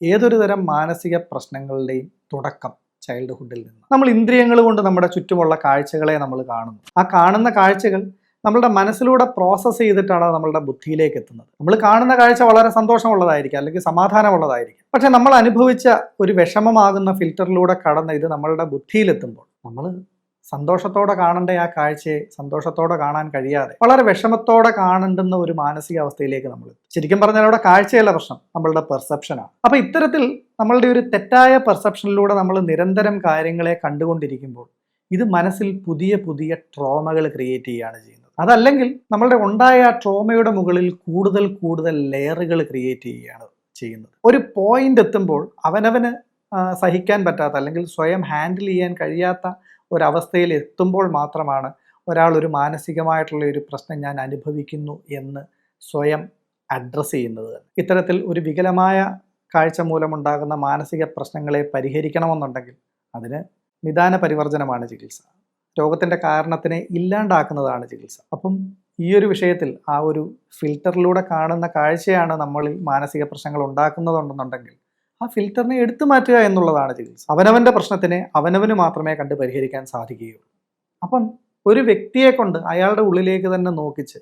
ഏതൊരു തരം മാനസിക പ്രശ്നങ്ങളുടെയും തുടക്കം ചൈൽഡ്ഹുഡിൽ നിന്ന്. നമ്മൾ ഇന്ദ്രിയങ്ങൾ കൊണ്ട് നമ്മുടെ ചുറ്റുമുള്ള കാഴ്ചകളെ നമ്മൾ കാണുന്നു. ആ കാണുന്ന കാഴ്ചകൾ നമ്മളുടെ മനസ്സിലൂടെ പ്രോസസ്സ് ചെയ്തിട്ടാണ് നമ്മളുടെ ബുദ്ധിയിലേക്ക് എത്തുന്നത്. നമ്മൾ കാണുന്ന കാഴ്ച വളരെ സന്തോഷമുള്ളതായിരിക്കും, അല്ലെങ്കിൽ സമാധാനമുള്ളതായിരിക്കും. പക്ഷെ നമ്മൾ അനുഭവിച്ച ഒരു വിഷമമാകുന്ന ഫിൽറ്ററിലൂടെ കടന്ന് ഇത് നമ്മളുടെ ബുദ്ധിയിലെത്തുമ്പോൾ നമ്മൾ സന്തോഷത്തോടെ കാണേണ്ട ആ കാഴ്ചയെ സന്തോഷത്തോടെ കാണാൻ കഴിയാതെ വളരെ വിഷമത്തോടെ കാണേണ്ടുന്ന ഒരു മാനസികാവസ്ഥയിലേക്ക് നമ്മൾ ശരിക്കും പറഞ്ഞാൽ അവിടെ കാഴ്ചയല്ല പ്രശ്നം, നമ്മളുടെ പെർസെപ്ഷനാണ്. അപ്പൊ ഇത്തരത്തിൽ നമ്മളുടെ ഒരു തെറ്റായ പെർസെപ്ഷനിലൂടെ നമ്മൾ നിരന്തരം കാര്യങ്ങളെ കണ്ടുകൊണ്ടിരിക്കുമ്പോൾ ഇത് മനസ്സിൽ പുതിയ പുതിയ ട്രോമകൾ ക്രിയേറ്റ് ചെയ്യുകയാണ് ചെയ്യുന്നത്. അതല്ലെങ്കിൽ നമ്മളുടെ ഉണ്ടായ ആ ട്രോമയുടെ മുകളിൽ കൂടുതൽ കൂടുതൽ ലെയറുകൾ ക്രിയേറ്റ് ചെയ്യുകയാണ് ചെയ്യുന്നത്. ഒരു പോയിന്റ് എത്തുമ്പോൾ അവനവന് സഹിക്കാൻ പറ്റാത്ത അല്ലെങ്കിൽ സ്വയം ഹാൻഡിൽ ചെയ്യാൻ കഴിയാത്ത ഒരവസ്ഥയിൽ എത്തുമ്പോൾ മാത്രമാണ് ഒരാൾ ഒരു മാനസികമായിട്ടുള്ള ഒരു പ്രശ്നം ഞാൻ അനുഭവിക്കുന്നു എന്ന് സ്വയം അഡ്രസ്സ് ചെയ്യുന്നത്. ഇത്തരത്തിൽ ഒരു വികലമായ കാഴ്ച മൂലമുണ്ടാകുന്ന മാനസിക പ്രശ്നങ്ങളെ പരിഹരിക്കണമെന്നുണ്ടെങ്കിൽ അതിന് നിദാന പരിവർജനമാണ് ചികിത്സ. രോഗത്തിൻ്റെ കാരണത്തിനെ ഇല്ലാണ്ടാക്കുന്നതാണ് ചികിത്സ. അപ്പം ഈ ഒരു വിഷയത്തിൽ ആ ഒരു ഫിൽറ്ററിലൂടെ കാണുന്ന കാഴ്ചയാണ് നമ്മളിൽ മാനസിക പ്രശ്നങ്ങൾ ഉണ്ടാക്കുന്നതുണ്ടെന്നുണ്ടെങ്കിൽ ആ ഫിൽറ്ററിനെ എടുത്തു മാറ്റുക എന്നുള്ളതാണ് ചികിത്സ. അവനവൻ്റെ പ്രശ്നത്തിനെ അവനവന് മാത്രമേ കണ്ട് പരിഹരിക്കാൻ സാധിക്കുകയുള്ളൂ. അപ്പം ഒരു വ്യക്തിയെ കൊണ്ട് അയാളുടെ ഉള്ളിലേക്ക് തന്നെ നോക്കിച്ച്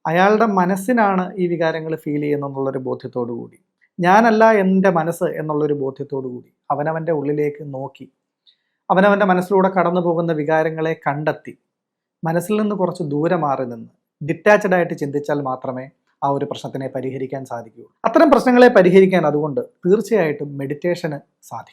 അയാളുടെ മനസ്സിനാണ് ഈ വികാരങ്ങൾ ഫീൽ ചെയ്യുന്നതെന്നുള്ളൊരു ബോധ്യത്തോടു കൂടി, ഞാനല്ല എൻ്റെ മനസ്സ് എന്നുള്ളൊരു ബോധ്യത്തോടു കൂടി അവനവൻ്റെ ഉള്ളിലേക്ക് നോക്കി അവനവൻ്റെ മനസ്സിലൂടെ കടന്നു പോകുന്ന വികാരങ്ങളെ കണ്ടെത്തി മനസ്സിൽ നിന്ന് കുറച്ച് ദൂരെ മാറി നിന്ന് ഡിറ്റാച്ച്ഡ് ആയിട്ട് ചിന്തിച്ചാൽ മാത്രമേ ആ ഒരു പ്രശ്നത്തിനെ പരിഹരിക്കാൻ സാധിക്കുകയുള്ളൂ. അത്തരം പ്രശ്നങ്ങളെ പരിഹരിക്കാൻ അതുകൊണ്ട് തീർച്ചയായിട്ടും മെഡിറ്റേഷന് സാധിക്കും.